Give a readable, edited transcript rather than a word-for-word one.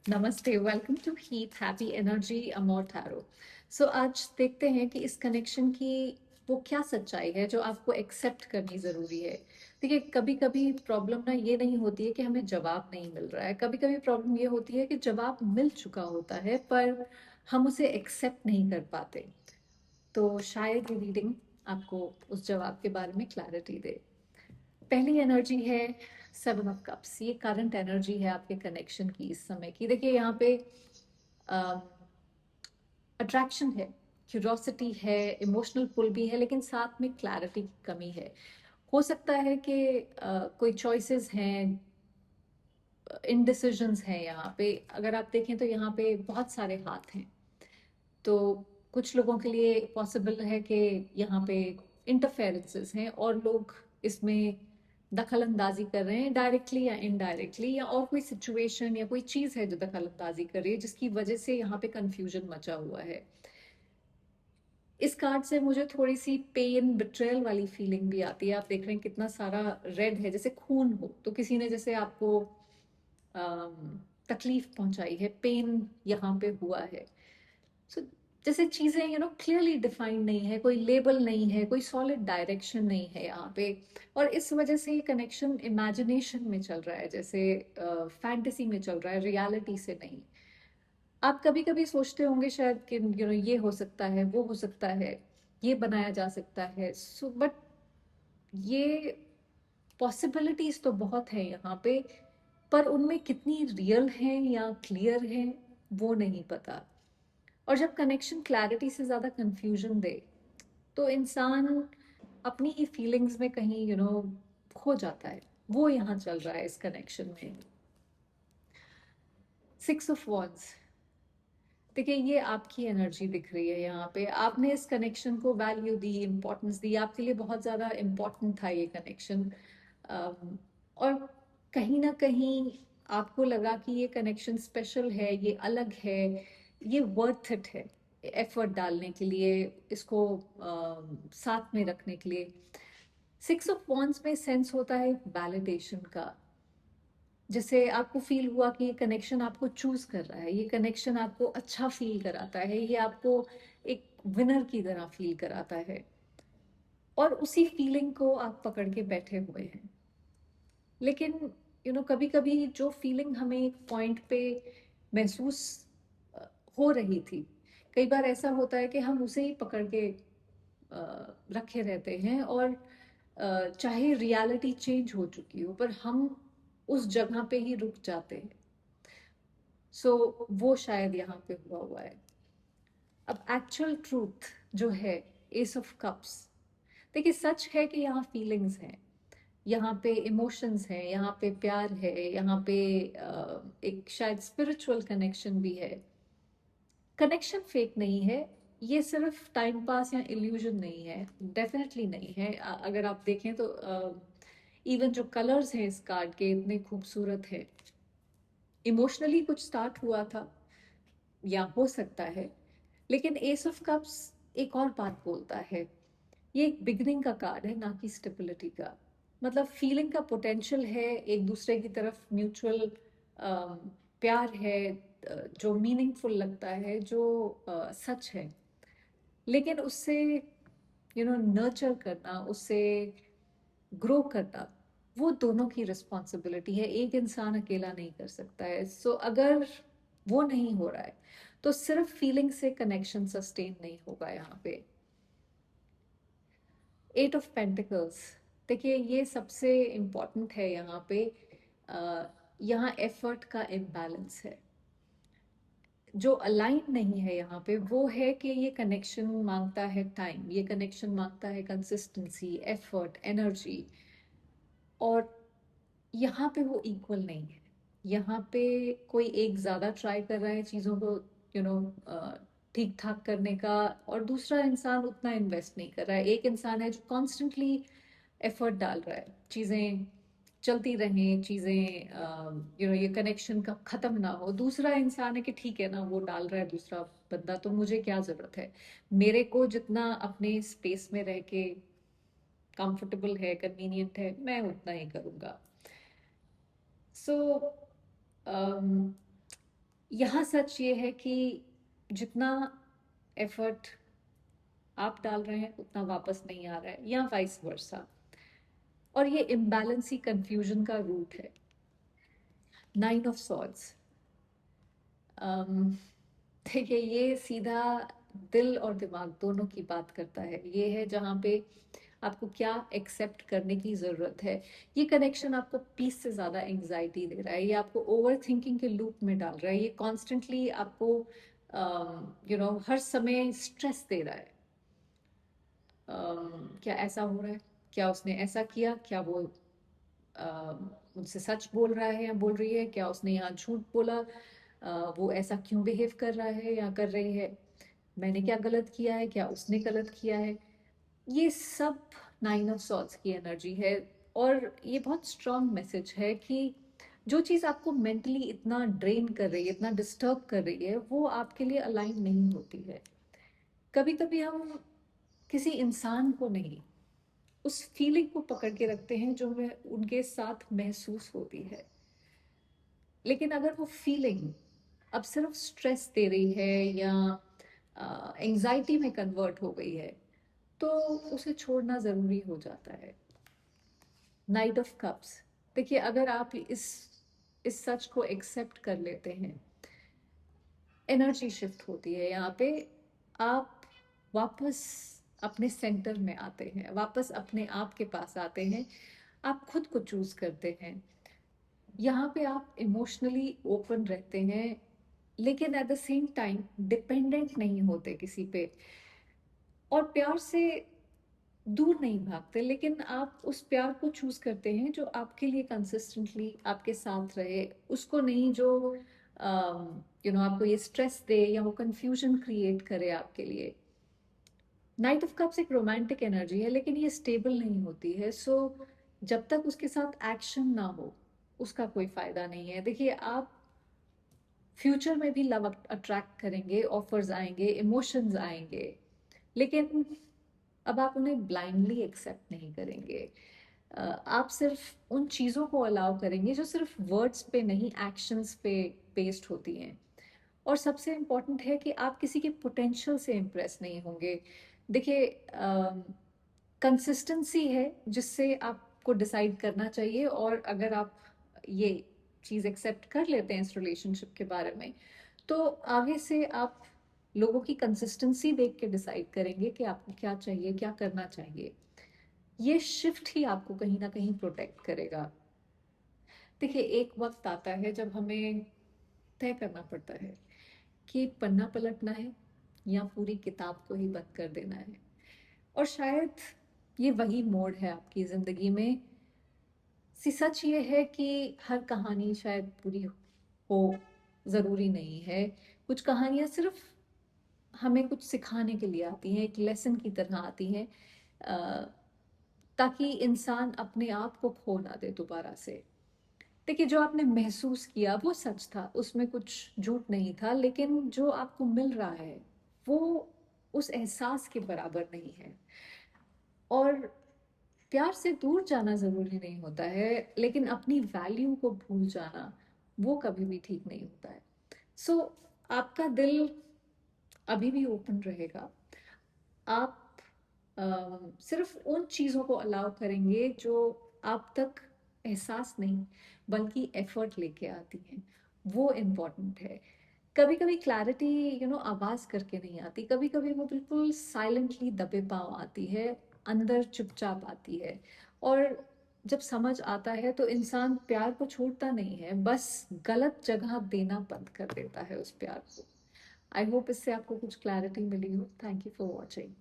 नमस्ते, welcome to Heat Happy Energy Amor Tarot. So आज देखते हैं कि इस कनेक्शन की वो क्या सच्चाई है जो आपको एक्सेप्ट करनी ज़रूरी है। देखिए, कभी कभी प्रॉब्लम ना ये नहीं होती है कि हमें जवाब नहीं मिल रहा है, कभी कभी प्रॉब्लम ये होती है कि जवाब मिल चुका होता है पर हम उसे एक्सेप्ट नहीं कर पाते। तो शायद ये रीडिंग आपको उस जवाब के बारे में क्लैरिटी दे। पहली एनर्जी है 7 ऑफ कप्स। ये करंट एनर्जी है आपके कनेक्शन की इस समय की। देखिए, यहाँ पे अट्रैक्शन है, क्यूरोसिटी है, इमोशनल पुल भी है, लेकिन साथ में क्लैरिटी की कमी है। हो सकता है कि कोई चॉइसेस हैं, इनडिसिजंस हैं। यहाँ पे अगर आप देखें तो यहाँ पे बहुत सारे हाथ हैं। तो कुछ लोगों के लिए पॉसिबल है कि यहाँ पे इंटरफेरेंसेस हैं और लोग इसमें दखल अंदाजी कर रहे हैं, डायरेक्टली या इनडायरेक्टली, या और कोई सिचुएशन या कोई चीज़ है जो दखल अंदाजी कर रही है जिसकी वजह से यहाँ पे कंफ्यूजन मचा हुआ है। इस कार्ड से मुझे थोड़ी सी पेन बिट्रेयल वाली फीलिंग भी आती है। आप देख रहे हैं कितना सारा रेड है, जैसे खून हो, तो किसी ने जैसे आपको तकलीफ पहुंचाई है, पेन यहाँ पे हुआ है। सो जैसे चीजें क्लियरली डिफाइंड नहीं है, कोई लेबल नहीं है, कोई सॉलिड डायरेक्शन नहीं है यहाँ पे। और इस वजह से ये कनेक्शन इमेजिनेशन में चल रहा है, जैसे फैंटेसी में चल रहा है, रियलिटी से नहीं। आप कभी कभी सोचते होंगे शायद कि ये हो सकता है, वो हो सकता है, ये बनाया जा सकता है। सो बट ये पॉसिबिलिटीज तो बहुत है यहाँ पे, पर उनमें कितनी रियल है या क्लियर है वो नहीं पता। और जब कनेक्शन क्लैरिटी से ज़्यादा कंफ्यूजन दे तो इंसान अपनी ही फीलिंग्स में कहीं खो जाता है। वो यहाँ चल रहा है इस कनेक्शन में। 6 ऑफ वॉन्ड्स। देखिए, ये आपकी एनर्जी दिख रही है यहाँ पे। आपने इस कनेक्शन को वैल्यू दी, इम्पोर्टेंस दी, आपके लिए बहुत ज़्यादा इम्पोर्टेंट था ये कनेक्शन। और कहीं ना कहीं आपको लगा कि ये कनेक्शन स्पेशल है, ये अलग है, ये वर्थ इट है एफर्ट डालने के लिए, इसको साथ में रखने के लिए। 6 ऑफ वॉन्ड्स में सेंस होता है वैलिडेशन का। जैसे आपको फील हुआ कि ये कनेक्शन आपको चूज कर रहा है, ये कनेक्शन आपको अच्छा फील कराता है, ये आपको एक विनर की तरह फील कराता है, और उसी फीलिंग को आप पकड़ के बैठे हुए हैं। लेकिन कभी कभी जो फीलिंग हमें एक पॉइंट पे महसूस अ, हो रही थी, कई बार ऐसा होता है कि हम उसे ही पकड़ के रखे रहते हैं, और चाहे रियलिटी चेंज हो चुकी हो पर हम उस जगह पे ही रुक जाते हैं। सो वो शायद यहाँ पे हुआ हुआ है। अब एक्चुअल ट्रूथ जो है, एस ऑफ कप्स। देखिए, सच है कि यहाँ फीलिंग्स हैं, यहाँ पे इमोशंस हैं, यहाँ पे प्यार है, यहाँ पे एक शायद स्पिरिचुअल कनेक्शन भी है। कनेक्शन फेक नहीं है, ये सिर्फ टाइम पास या इल्यूजन नहीं है, डेफिनेटली नहीं है। अगर आप देखें तो इवन जो कलर्स हैं इस कार्ड के इतने खूबसूरत हैं। इमोशनली कुछ स्टार्ट हुआ था या हो सकता है, लेकिन एस ऑफ कप्स एक और बात बोलता है। ये एक बिगनिंग का कार्ड है, ना कि स्टेबिलिटी का। मतलब फीलिंग का पोटेंशियल है, एक दूसरे की तरफ म्यूचुअल प्यार है, जो मीनिंगफुल लगता है, जो सच है। लेकिन उससे नर्चर करना, उससे ग्रो करना, वो दोनों की रिस्पॉन्सिबिलिटी है, एक इंसान अकेला नहीं कर सकता है। सो अगर वो नहीं हो रहा है तो सिर्फ फीलिंग से कनेक्शन सस्टेन नहीं होगा यहाँ पे। 8 ऑफ पेंटिकल्स। देखिए, ये सबसे इम्पोर्टेंट है यहाँ पे। यहाँ एफर्ट का इम्बैलेंस है, जो अलाइन नहीं है यहाँ पे। वो है कि ये कनेक्शन मांगता है टाइम, ये कनेक्शन मांगता है कंसिस्टेंसी, एफर्ट, एनर्जी, और यहाँ पे वो इक्वल नहीं है। यहाँ पे कोई एक ज़्यादा ट्राई कर रहा है चीज़ों को यू नो ठीक ठाक करने का, और दूसरा इंसान उतना इन्वेस्ट नहीं कर रहा है। एक इंसान है जो कॉन्स्टेंटली एफर्ट डाल रहा है, चीज़ें चलती रहें, चीज़ें ये कनेक्शन का ख़त्म ना हो। दूसरा इंसान है कि ठीक है ना, वो डाल रहा है दूसरा बंदा, तो मुझे क्या ज़रूरत है, मेरे को जितना अपने स्पेस में रह के कंफर्टेबल है, कन्वीनियंट है, मैं उतना ही करूँगा। सो यहाँ सच ये है कि जितना एफर्ट आप डाल रहे हैं उतना वापस नहीं आ रहा है, या वाइस वर्सा। और ये इम्बैलेंस ही कंफ्यूजन का रूट है। 9 ऑफ सॉर्ड्स, देखिए ये सीधा दिल और दिमाग दोनों की बात करता है। ये है जहाँ पे आपको क्या एक्सेप्ट करने की ज़रूरत है। ये कनेक्शन आपको पीस से ज़्यादा एंग्जाइटी दे रहा है, ये आपको ओवर थिंकिंग के लूप में डाल रहा है, ये कॉन्स्टेंटली आपको हर समय स्ट्रेस दे रहा है। क्या ऐसा हो रहा है, क्या उसने ऐसा किया, क्या वो मुझसे सच बोल रहा है या बोल रही है, क्या उसने यहाँ झूठ बोला, वो ऐसा क्यों बिहेव कर रहा है या कर रही है, मैंने क्या गलत किया है, क्या उसने गलत किया है। ये सब 9 ऑफ सॉर्ड्स की एनर्जी है। और ये बहुत स्ट्रांग मैसेज है कि जो चीज़ आपको मेंटली इतना ड्रेन कर रही है, इतना डिस्टर्ब कर रही है, वो आपके लिए अलाइन नहीं होती है। कभी कभी हम किसी इंसान को नहीं, उस फीलिंग को पकड़ के रखते हैं जो हमें उनके साथ महसूस होती है। लेकिन अगर वो फीलिंग अब सिर्फ स्ट्रेस दे रही है या एंजाइटी में कन्वर्ट हो गई है, तो उसे छोड़ना ज़रूरी हो जाता है। नाइट ऑफ कप्स, देखिए अगर आप इस सच को एक्सेप्ट कर लेते हैं, एनर्जी शिफ्ट होती है यहाँ पे। आप वापस अपने सेंटर में आते हैं, वापस अपने आप के पास आते हैं, आप खुद को चूज करते हैं। यहाँ पे आप इमोशनली ओपन रहते हैं, लेकिन at the same time dependent नहीं होते किसी पे, और प्यार से दूर नहीं भागते, लेकिन आप उस प्यार को चूज करते हैं जो आपके लिए कंसिस्टेंटली आपके साथ रहे, उसको नहीं जो आपको ये स्ट्रेस दे या वो कंफ्यूजन क्रिएट करे आपके लिए। नाइट ऑफ कप्स एक रोमांटिक एनर्जी है, लेकिन ये स्टेबल नहीं होती है। सो जब तक उसके साथ एक्शन ना हो, उसका कोई फायदा नहीं है। देखिए आप फ्यूचर में भी लव अट्रैक्ट करेंगे, ऑफर्स आएंगे, इमोशंस आएंगे, लेकिन अब आप उन्हें ब्लाइंडली एक्सेप्ट नहीं करेंगे। आप सिर्फ उन चीज़ों को अलाउ करेंगे जो सिर्फ वर्ड्स पे नहीं, एक्शंस पे बेस्ड होती हैं। और सबसे इम्पॉर्टेंट है कि आप किसी के पोटेंशियल से इम्प्रेस नहीं होंगे। देखिए कंसिस्टेंसी है जिससे आपको डिसाइड करना चाहिए, और अगर आप ये चीज़ एक्सेप्ट कर लेते हैं इस रिलेशनशिप के बारे में, तो आगे से आप लोगों की कंसिस्टेंसी देख के डिसाइड करेंगे कि आपको क्या चाहिए, क्या करना चाहिए। ये शिफ्ट ही आपको कहीं ना कहीं प्रोटेक्ट करेगा। देखिए एक वक्त आता है जब हमें तय करना पड़ता है कि पन्ना पलटना है या पूरी किताब को ही बंद कर देना है। और शायद ये वही मोड़ है आपकी जिंदगी में। सच ये है कि हर कहानी शायद पूरी हो, जरूरी नहीं है। कुछ कहानियां सिर्फ हमें कुछ सिखाने के लिए आती हैं, एक लेसन की तरह आती हैं, ताकि इंसान अपने आप को खो ना दे दोबारा से। देखिए जो आपने महसूस किया वो सच था, उसमें कुछ झूठ नहीं था, लेकिन जो आपको मिल रहा है वो उस एहसास के बराबर नहीं है। और प्यार से दूर जाना जरूरी नहीं होता है, लेकिन अपनी वैल्यू को भूल जाना वो कभी भी ठीक नहीं होता है। सो आपका दिल अभी भी ओपन रहेगा। आप सिर्फ उन चीज़ों को अलाउ करेंगे जो आप तक एहसास नहीं बल्कि एफर्ट लेके आती हैं, वो इम्पोर्टेंट है। कभी कभी क्लैरिटी आवाज करके नहीं आती, कभी कभी वो बिल्कुल साइलेंटली दबे पांव आती है, अंदर चुपचाप आती है। और जब समझ आता है तो इंसान प्यार को छोड़ता नहीं है, बस गलत जगह देना बंद कर देता है उस प्यार को। आई होप इससे आपको कुछ क्लैरिटी मिली हो। Thank you for watching.